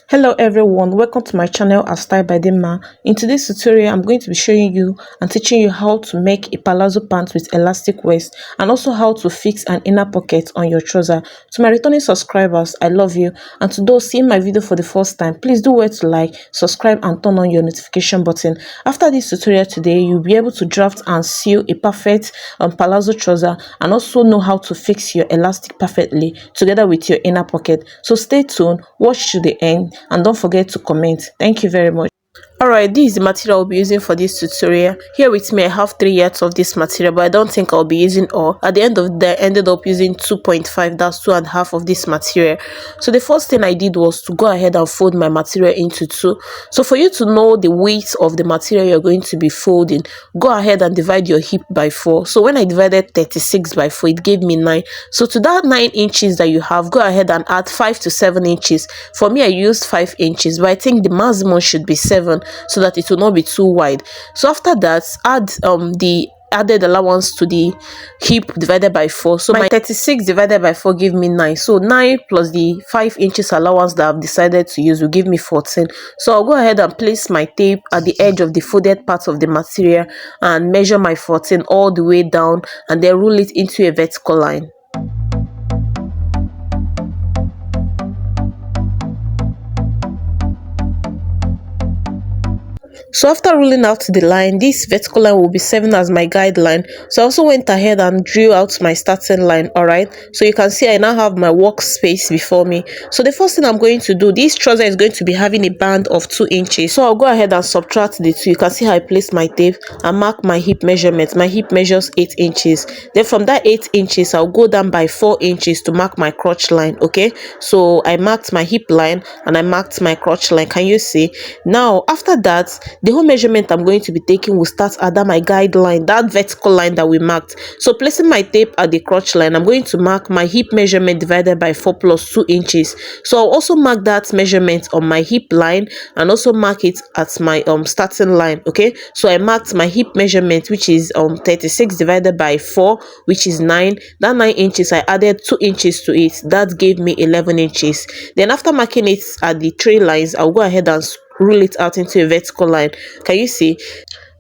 Hello everyone, welcome to my channel as Style.Diy. In today's tutorial, I'm going to be showing you and teaching you how to make a palazzo pant with elastic waist and also how to fix an inner pocket on your trouser. To my returning subscribers, I love you, and to those seeing my video for the first time, please do wait to like, subscribe and turn on your notification button. After this tutorial today, you'll be able to draft and sew a perfect palazzo trouser and also know how to fix your elastic perfectly together with your inner pocket. So stay tuned, watch to the end, and don't forget to comment. Thank you very much. Alright, this is the material I'll be using for this tutorial. Here with me I have 3 yards of this material, but I don't think I'll be using all. At the end of the day, I ended up using 2.5, that's 2.5 of this material. So the first thing I did was to go ahead and fold my material into 2. So for you to know the weight of the material you're going to be folding, go ahead and divide your hip by 4. So when I divided 36 by 4, it gave me 9. So to that 9 inches that you have, go ahead and add 5 to 7 inches. For me, I used 5 inches, but I think the maximum should be 7 so that it will not be too wide. So after that, add the added allowance to the hip divided by 4. So my 36 divided by 4 give me 9. So 9 plus the 5 inches allowance that I've decided to use will give me 14. So I'll go ahead and place my tape at the edge of the folded part of the material and measure my 14 all the way down and then rule it into a vertical line. So after ruling out the line, this vertical line will be serving as my guideline. So I also went ahead and drew out my starting line. Alright, so you can see I now have my workspace before me. So the first thing I'm going to do, this trouser is going to be having a band of 2 inches. So I'll go ahead and subtract the 2. You can see how I placed my tape and mark my hip measurement. My hip measures 8 inches. Then from that 8 inches, I'll go down by 4 inches to mark my crotch line. Okay, so I marked my hip line and I marked my crotch line. Can you see? Now after that, the whole measurement I'm going to be taking will start at my guideline, that vertical line that we marked. So placing my tape at the crotch line, I'm going to mark my hip measurement divided by 4 plus 2 inches. So I'll also mark that measurement on my hip line and also mark it at my starting line. Okay, so I marked my hip measurement, which is 36 divided by 4, which is 9. That 9 inches, I added 2 inches to it. That gave me 11 inches. Then after marking it at the 3 lines, I'll go ahead and rule it out into a vertical line. Can you see?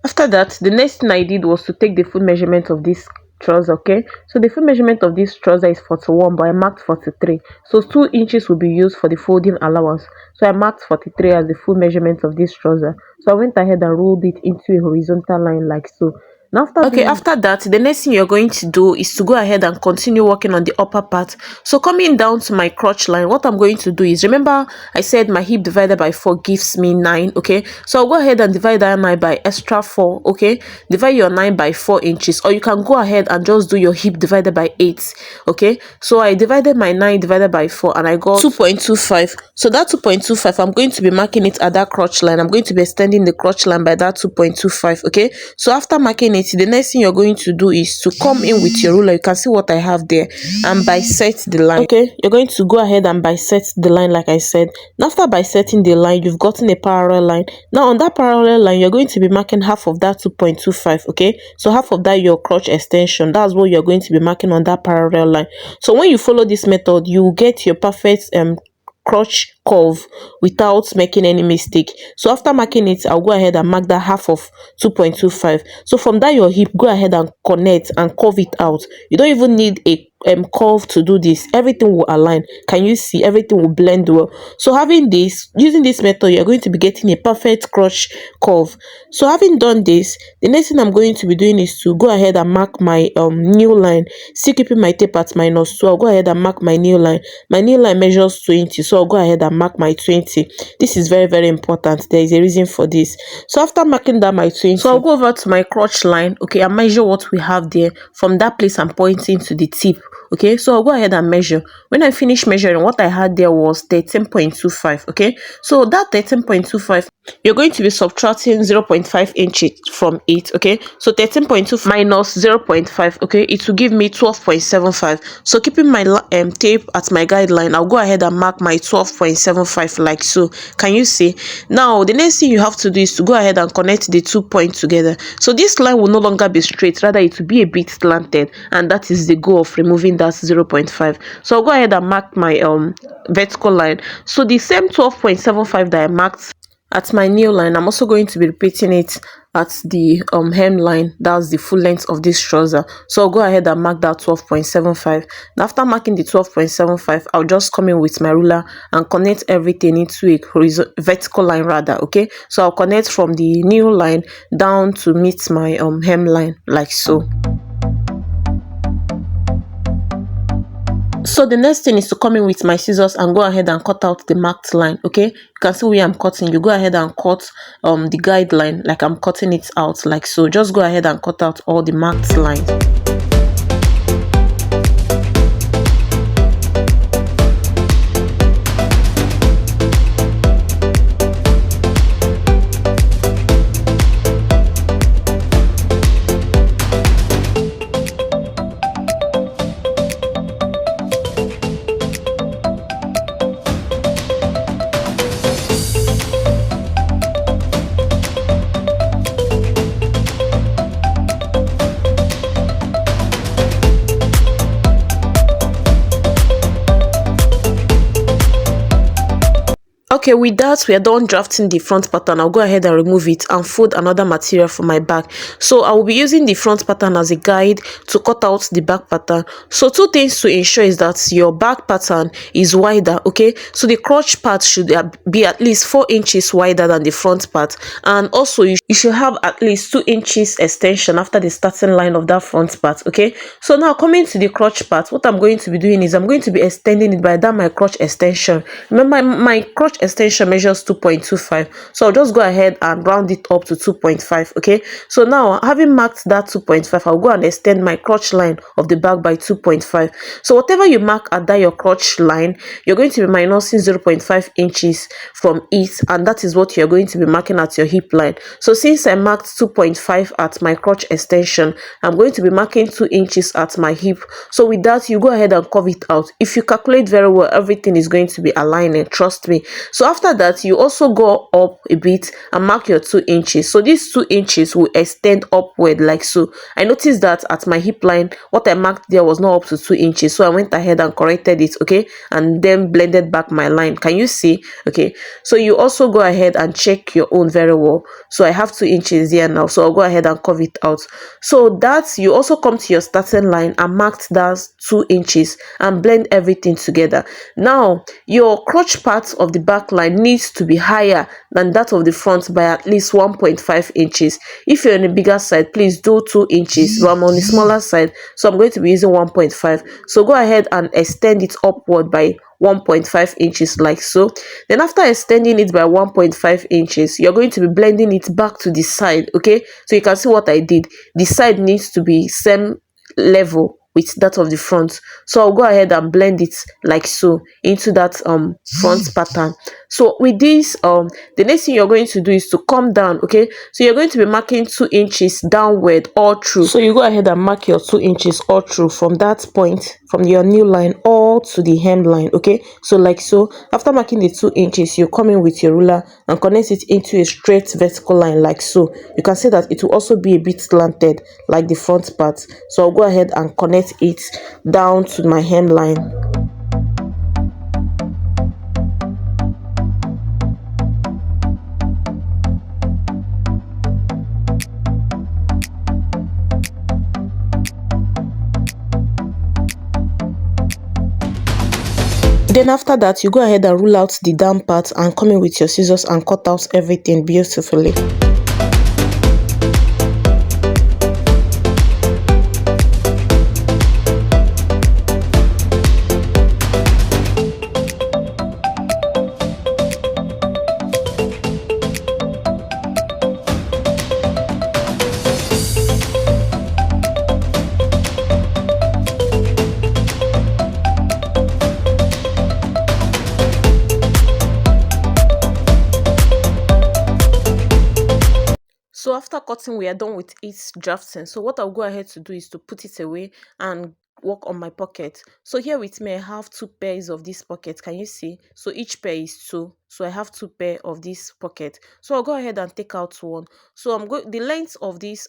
After that, the next thing I did was to take the full measurement of this trouser. Okay, so the full measurement of this trouser is 41, but I marked 43, so 2 inches will be used for the folding allowance. So I marked 43 as the full measurement of this trouser. So I went ahead and ruled it into a horizontal line like so. Now after that, the next thing you're going to do is to go ahead and continue working on the upper part. So coming down to my crotch line, what I'm going to do is, remember I said my hip divided by 4 gives me 9. Okay, so I'll go ahead and divide that 9 by extra 4. Okay, divide your 9 by 4 inches, or you can go ahead and just do your hip divided by 8. Okay, so I divided my 9 divided by 4 and I got 2.25. so that 2.25, I'm going to be marking it at that crotch line. I'm going to be extending the crotch line by that 2.25. okay, so after marking it, the next thing you're going to do is to come in with your ruler. You can see what I have there, and bisect the line. Okay, you're going to go ahead and bisect the line like I said. Now after bisecting the line, you've gotten a parallel line. Now on that parallel line, you're going to be marking half of that 2.25. okay, so half of that your crotch extension, that's what you're going to be marking on that parallel line. So when you follow this method, you will get your perfect crotch curve without making any mistake. So after marking it, I'll go ahead and mark that half of 2.25. so from that your hip, go ahead and connect and curve it out. You don't even need a curve to do this. Everything will align. Can you see? Everything will blend well. So having this, using this method, you're going to be getting a perfect crotch curve. So having done this, the next thing I'm going to be doing is to go ahead and mark my new line. Still keeping my tape at -2, I'll go ahead and mark my new line. My new line measures 20, so I'll go ahead and mark my 20. This is very, very important. There is a reason for this. So after marking that my 20, so I'll go over to my crotch line. Okay, and measure what we have there. From that place, I'm pointing to the tip. Okay, so I'll go ahead and measure. When I finish measuring, what I had there was 13.25. okay, so that 13.25, you're going to be subtracting 0.5 inches from it. Okay, so 13.25 minus 0.5, okay, it will give me 12.75. so keeping my tape at my guideline, I'll go ahead and mark my 12.75 like so. Can you see? Now the next thing you have to do is to go ahead and connect the 2 points together. So this line will no longer be straight, rather it will be a bit slanted, and that is the goal of removing doing that 0.5. So I'll go ahead and mark my vertical line. So the same 12.75 that I marked at my new line, I'm also going to be repeating it at the hemline. That's the full length of this trouser. So I'll go ahead and mark that 12.75. Now after marking the 12.75, I'll just come in with my ruler and connect everything into a vertical line rather. Okay, so I'll connect from the new line down to meet my hemline, like so. So the next thing is to come in with my scissors and go ahead and cut out the marked line. Okay, you can see where I'm cutting. You go ahead and cut the guideline like I'm cutting it out, like so. Just go ahead and cut out all the marked lines. Okay, with that, we are done drafting the front pattern. I'll go ahead and remove it and fold another material for my back. So I will be using the front pattern as a guide to cut out the back pattern. So two things to ensure is that your back pattern is wider. Okay, so the crotch part should be at least 4 inches wider than the front part, and also you should have at least 2 inches extension after the starting line of that front part. Okay, so now coming to the crotch part, what I'm going to be doing is I'm going to be extending it by that my crotch extension. Remember, my crotch extension measures 2.25, so I'll just go ahead and round it up to 2.5. Okay, so now having marked that 2.5, I'll go and extend my crotch line of the back by 2.5. So whatever you mark at that your crotch line, you're going to be minusing 0.5 inches from it, and that is what you're going to be marking at your hip line. So since I marked 2.5 at my crotch extension, I'm going to be marking 2 inches at my hip. So with that, you go ahead and curve it out. If you calculate very well, everything is going to be aligning, trust me. So after that, you also go up a bit and mark your 2 inches. So these 2 inches will extend upward, like so. I noticed that at my hip line, what I marked there was not up to 2 inches, so I went ahead and corrected it. Okay, and then blended back my line. Can you see? Okay, so you also go ahead and check your own very well. So I have 2 inches here now, so I'll go ahead and curve it out. So that you also come to your starting line and marked that 2 inches and blend everything together. Now your crotch part of the back line needs to be higher than that of the front by at least 1.5 inches. If you're on a bigger side, please do 2 inches, but I'm on the smaller side, so I'm going to be using 1.5. So go ahead and extend it upward by 1.5 inches, like so. Then after extending it by 1.5 inches, you're going to be blending it back to the side. Okay, so you can see what I did. The side needs to be same level with that of the front, so I'll go ahead and blend it like so into that front pattern. So with this the next thing you're going to do is to come down. Okay, so you're going to be marking 2 inches downward all through. So you go ahead and mark your 2 inches all through from that point, from your new line all to the hemline. Okay, so like so. After marking the 2 inches, you come in with your ruler and connect it into a straight vertical line, like so. You can see that it will also be a bit slanted like the front part, so I'll go ahead and connect it down to my hemline. Then after that, you go ahead and rule out the down part and come in with your scissors and cut out everything beautifully. So after cutting, we are done with its drafting. So what I'll go ahead to do is to put it away and work on my pocket. So here with me, I have 2 pairs of this pocket. Can you see? So each pair is 2. So I have 2 pair of this pocket. So I'll go ahead and take out one. So the length of this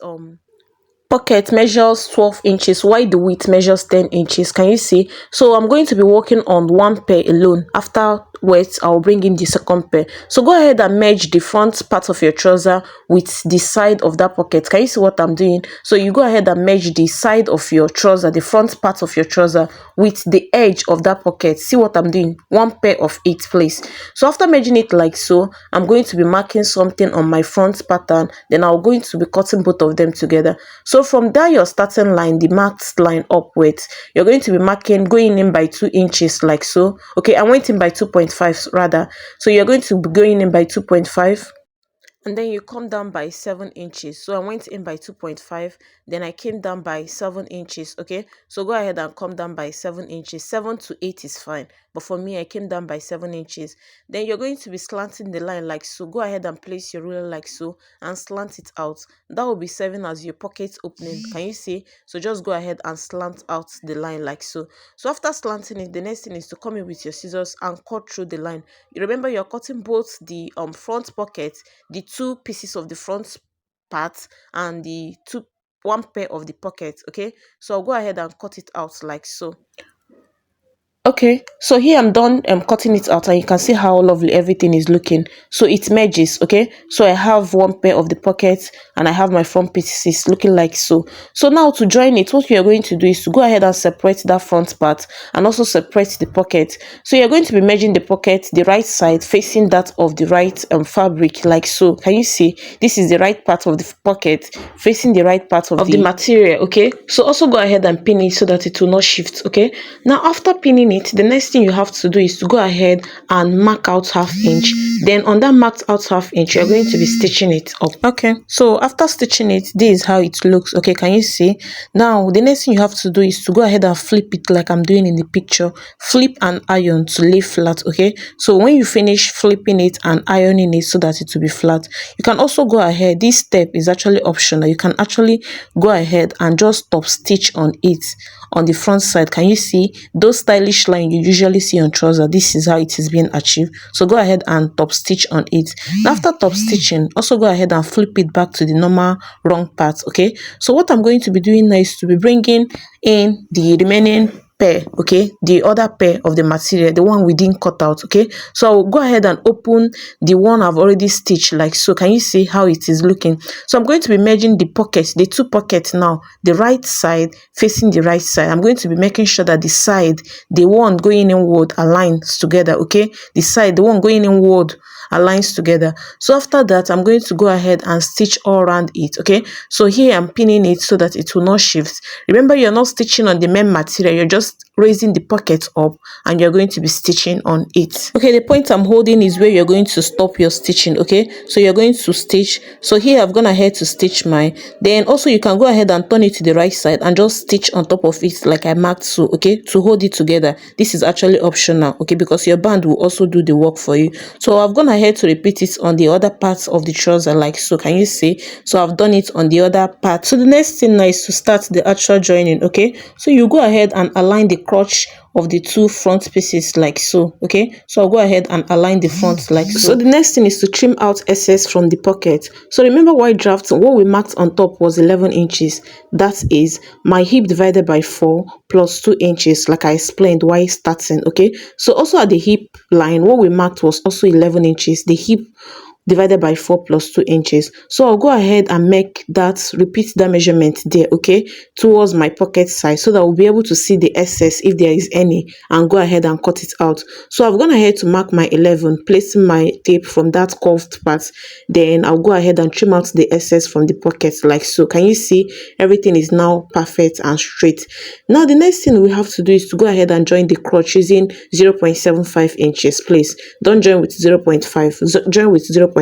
pocket measures 12 inches while the width measures 10 inches. Can you see? So I'm going to be working on one pair alone. Afterwards I'll bring in the second pair. So go ahead and merge the front part of your trouser with the side of that pocket. Can you see what I'm doing? So you go ahead and merge the side of your trouser, the front part of your trouser, with the edge of that pocket. See what I'm doing? One pair of it, please. So after merging it like so, I'm going to be marking something on my front pattern, then I'm going to be cutting both of them together. So from there, your starting line, the marked line upwards, you're going to be marking, going in by 2 inches like so. Okay, I went in by 2.5 rather. So you're going to be going in by 2.5, and then you come down by 7 inches. So I went in by 2.5, then I came down by 7 inches. Okay, so go ahead and come down by 7 inches. 7 to 8 is fine, but for me I came down by 7 inches. Then you're going to be slanting the line like so. Go ahead and place your ruler like so and slant it out. That will be serving as your pocket opening. Can you see? So just go ahead and slant out the line like so. So after slanting it, the next thing is to come in with your scissors and cut through the line. You remember you're cutting both the front pocket, the two pieces of the front part, and the one pair of the pocket. Okay, so I'll go ahead and cut it out like so. Okay, so here I'm done cutting it out, and you can see how lovely everything is looking. So it merges. Okay, so I have one pair of the pockets and I have my front pieces looking like so. So now to join it, what you're going to do is to go ahead and separate that front part and also separate the pocket. So you're going to be merging the pocket, the right side facing that of the right fabric like so. Can you see? This is the right part of the pocket facing the right part of the material. Okay, so also go ahead and pin it so that it will not shift. Okay, now after pinning it, the next thing you have to do is to go ahead and mark out 1/2 inch. Then on that marked out 1/2 inch, you're going to be stitching it up. Okay, so after stitching it, this is how it looks. Okay, can you see? Now the next thing you have to do is to go ahead and flip it like I'm doing in the picture. Flip and iron to lay flat. Okay, so when you finish flipping it and ironing it so that it will be flat, you can also go ahead. This step is actually optional. You can actually go ahead and just top stitch on it on the front side. Can you see those stylish lines you usually see on trouser? This is how it is being achieved. So go ahead and top stitch on it. Now after top stitching, also go ahead and flip it back to the normal wrong part. Okay, so what I'm going to be doing now is to be bringing in the remaining pair, okay, the other pair of the material, the one we didn't cut out. Okay, so I'll go ahead and open the one I've already stitched like so. Can you see how it is looking? So I'm going to be merging the pockets, the two pockets now, the right side facing the right side. I'm going to be making sure that the side, the one going inward, aligns together. Okay, the side, the one going inward, aligns together. So after that, I'm going to go ahead and stitch all around it. Okay, so here I'm pinning it so that it will not shift. Remember, you're not stitching on the main material, you're just raising the pocket up and you're going to be stitching on it. Okay, the point I'm holding is where you're going to stop your stitching. Okay, so you're going to stitch. So here I've gone ahead to stitch mine. Then also you can go ahead and turn it to the right side and just stitch on top of it like I marked so. Okay, to hold it together. This is actually optional. Okay, because your band will also do the work for you. So I've gone ahead to repeat it on the other parts of the trouser like so. Can you see? So I've done it on the other part. So the next thing now is to start the actual joining. Okay, so you go ahead and align the crotch of the two front pieces like so. Okay, so I'll go ahead and align the front like so. So the next thing is to trim out excess from the pocket. So remember, while drafting, what we marked on top was 11 inches. That is my hip divided by 4 plus 2 inches, like I explained while starting. Okay, so also at the hip line, what we marked was also 11 inches. The hip divided by 4 plus 2 inches. So I'll go ahead and repeat that measurement there, okay, towards my pocket size, so that we'll be able to see the excess if there is any, and go ahead and cut it out. So I've gone ahead to mark my 11, placing my tape from that curved part. Then I'll go ahead and trim out the excess from the pocket like so. Can you see? Everything is now perfect and straight. Now the next thing we have to do is to go ahead and join the crotch using 0.75 inches. Please don't join with 0.5, join with 0.75.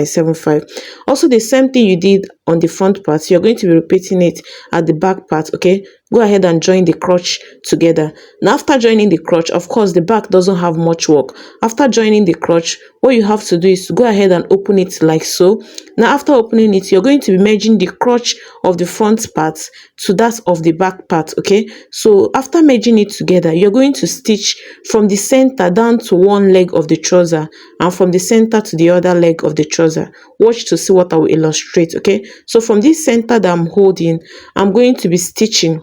Also the same thing you did on the front part, you're going to be repeating it at the back part. Okay, go ahead and join the crotch together. Now after joining the crotch, of course the back doesn't have much work. After joining the crotch, what you have to do is to go ahead and open it like so. Now after opening it, you're going to be merging the crotch of the front part to that of the back part. Okay, so after merging it together, you're going to stitch from the center down to one leg of the trouser and from the center to the other leg of the trouser. Watch to see what I will illustrate. Okay, so from this center that I'm holding, I'm going to be stitching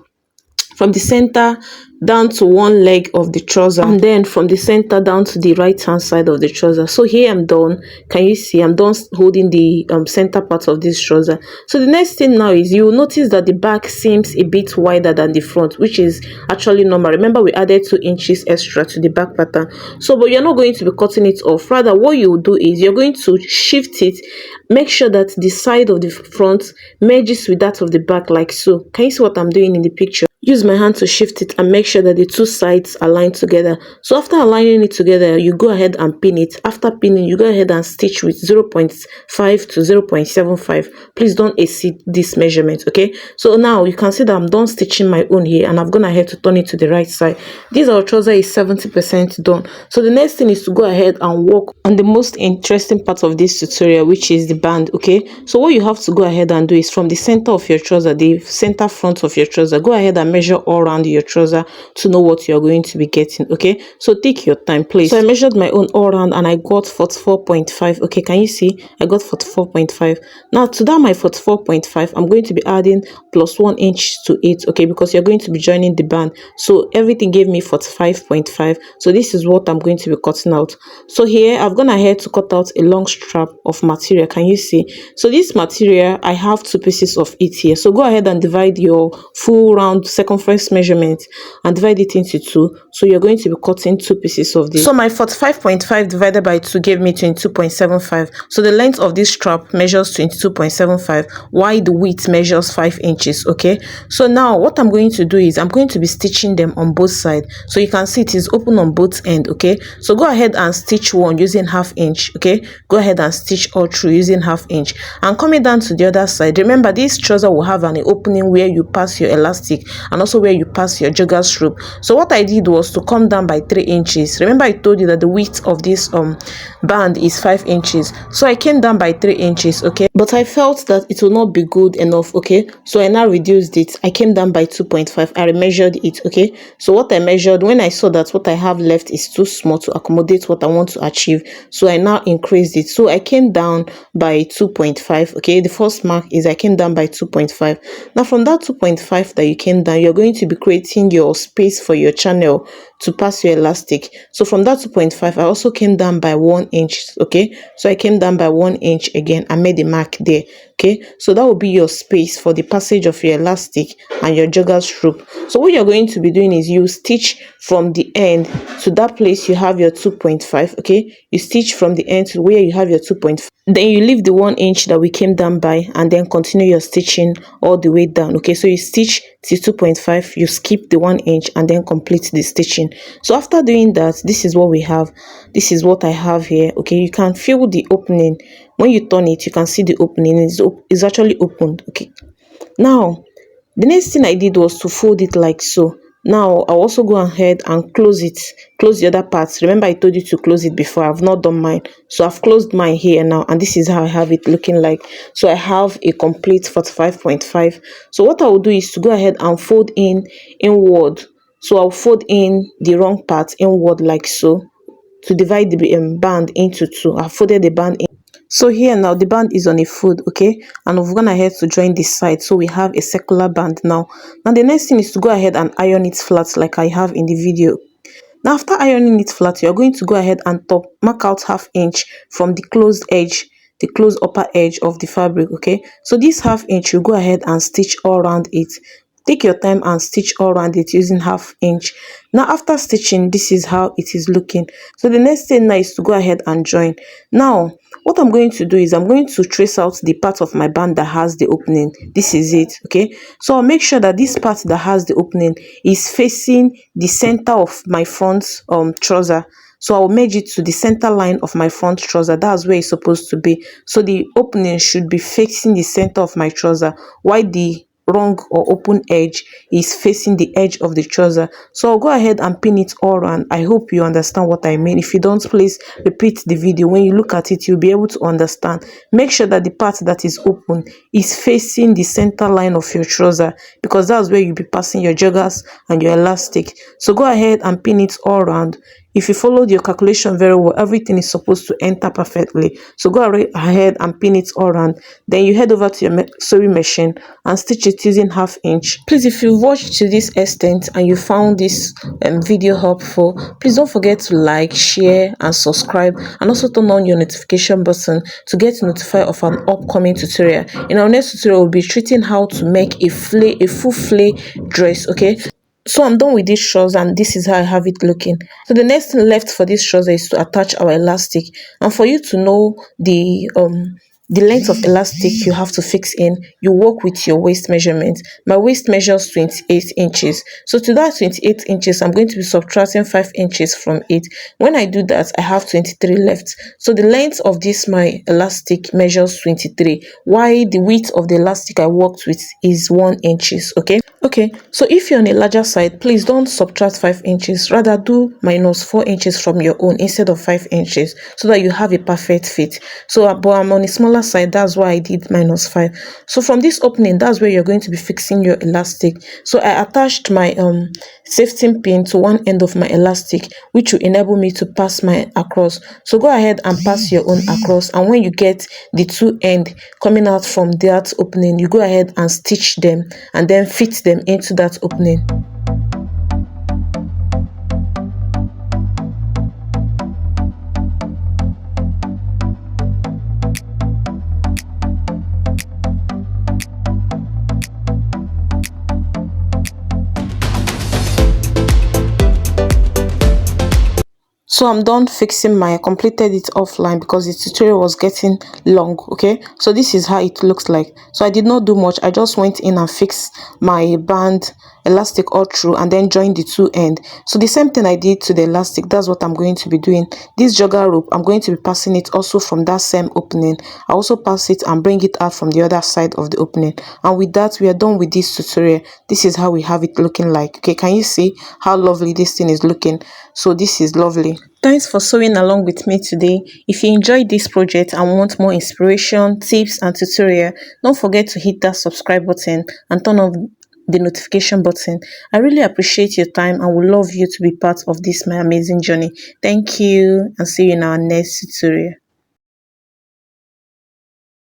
from the center down to one leg of the trouser, and then from the center down to the right hand side of the trouser. So here I'm done. Can you see I'm done holding the center part of this trouser? So the next thing now is you will notice that the back seems a bit wider than the front, which is actually normal. Remember, we added 2 inches extra to the back pattern. So but you're not going to be cutting it off. Rather, what you will do is you're going to shift it. Make sure that the side of the front merges with that of the back like so. Can you see what I'm doing in the picture? Use my hand to shift it and make sure that the two sides align together. So after aligning it together, you go ahead and pin it. After pinning, you go ahead and stitch with 0.5 to 0.75. Please don't exceed this measurement, okay? So now you can see that I'm done stitching my own here, and I've gone ahead to turn it to the right side. This our trouser is 70% done. So the next thing is to go ahead and work on the most interesting part of this tutorial, which is the band, okay? So what you have to go ahead and do is from the center of your trouser, the center front of your trouser, go ahead and measure all around your trouser to know what you're going to be getting. Okay, so take your time, please. So I measured my own all around and I got 44.5. okay, can you see I got 44.5? Now to that my 44.5, I'm going to be adding plus 1 inch to it, okay, because you're going to be joining the band. So everything gave me 45.5. so this is what I'm going to be cutting out. So here I've gone ahead to cut out a long strap of material. Can you see? So this material, I have 2 pieces of it here. So go ahead and divide your full round circumference measurement and divide it into 2. So you're going to be cutting 2 pieces of this. So my 45.5 divided by 2 gave me 22.75. so the length of this strap measures 22.75 while the width measures 5 inches. Okay, so now what I'm going to do is I'm going to be stitching them on both sides. So you can see it is open on both ends. Okay, so go ahead and stitch one using 1/2 inch. Okay, go ahead and stitch all through using 1/2 inch, and coming down to the other side, remember this trouser will have an opening where you pass your elastic and also where you pass your jogger's rope. So what I did was to come down by 3 inches. Remember I told you that the width of this band is 5 inches, so I came down by 3 inches. Okay, but I felt that it will not be good enough. Okay, so I now reduced it. I came down by 2.5. I measured it. Okay, so what I measured, when I saw that what I have left is too small to accommodate what I want to achieve, so I now increased it. So I came down by 2.5. okay, the first mark is I came down by 2.5. now from that 2.5 that you came down, you're going to be creating your space for your channel to pass your elastic. So from that 2.5, I also came down by 1 inch. Okay, so I came down by 1 inch again. I made a mark there. Okay, so that will be your space for the passage of your elastic and your jogger's rope. So what you're going to be doing is you stitch from the end to that place you have your 2.5. okay, you stitch from the end to where you have your 2.5, then you leave the 1 inch that we came down by and then continue your stitching all the way down. Okay, so you stitch till 2.5, you skip the 1 inch and then complete the stitching. So after doing that, this is what we have. This is what I have here. Okay, you can feel the opening. When you turn it, you can see the opening is actually opened. Okay, now the next thing I did was to fold it like so. Now I'll also go ahead and close the other parts. Remember I told you to close it before. I've not done mine, so I've closed mine here now, and this is how I have it looking like. So I have a complete 45.5. so what I will do is to go ahead and fold inward. So I'll fold in the wrong part inward like so to divide the band into 2. I folded the band in. So here now the band is on a fold. Okay, and we've gone ahead to join this side, so we have a circular band now. Now the next thing is to go ahead and iron it flat like I have in the video. Now after ironing it flat, you're going to go ahead and mark out 1/2 inch from the closed edge, the closed upper edge of the fabric. Okay, so this 1/2 inch, you go ahead and stitch all around it. Take your time and stitch all around it using 1/2 inch. Now after stitching, this is how it is looking. So the next thing now is to go ahead and join. Now what I'm going to do is I'm going to trace out the part of my band that has the opening. This is it. Okay, so I'll make sure that this part that has the opening is facing the center of my front trouser. So I'll merge it to the center line of my front trouser. That's where it's supposed to be. So the opening should be facing the center of my trouser, while the wrong or open edge is facing the edge of the trouser. So I'll go ahead and pin it all around. I hope you understand what I mean. If you don't, please repeat the video. When you look at it, you'll be able to understand. Make sure that the part that is open is facing the center line of your trouser, because that's where you'll be passing your joggers and your elastic. So go ahead and pin it all around. If you followed your calculation very well, everything is supposed to enter perfectly. So go ahead and pin it all around. Then you head over to your sewing machine and stitch it using 1/2 inch. Please, if you watched to this extent and you found this video helpful, please don't forget to like, share and subscribe, and also turn on your notification button to get notified of an upcoming tutorial. In our next tutorial, we'll be treating how to make a full flay dress. Okay, so I'm done with this trouser and this is how I have it looking. So the next thing left for this trouser is to attach our elastic, and for you to know the length of elastic you have to fix in, you work with your waist measurement. My waist measures 28 inches, so to that 28 inches I'm going to be subtracting 5 inches from it. When I do that, I have 23 left. So the length of this my elastic measures 23, while the width of the elastic I worked with is 1 inches. Okay, so if you're on a larger side, please don't subtract 5 inches, rather do -4 inches from your own instead of 5 inches, so that you have a perfect fit. So but I'm on a smaller side, that's why I did -5. So from this opening, that's where you're going to be fixing your elastic. So I attached my safety pin to one end of my elastic, which will enable me to pass my across. So go ahead and pass your own across, and when you get the two end coming out from that opening, you go ahead and stitch them and then fit them into that opening. So I'm done fixing my, I completed it offline because the tutorial was getting long. Okay, so this is how it looks like. So I did not do much, I just went in and fixed my band elastic all through and then joined the two end. So the same thing I did to the elastic, that's what I'm going to be doing. This jogger rope, I'm going to be passing it also from that same opening. I also pass it and bring it out from the other side of the opening, and with that we are done with this tutorial. This is how we have it looking like. Okay, can you see how lovely this thing is looking? So this is lovely. Thanks for sewing along with me today. If you enjoyed this project and want more inspiration, tips and tutorial, don't forget to hit that subscribe button and turn on the notification button. I really appreciate your time and would love you to be part of this my amazing journey. Thank you, and see you in our next tutorial.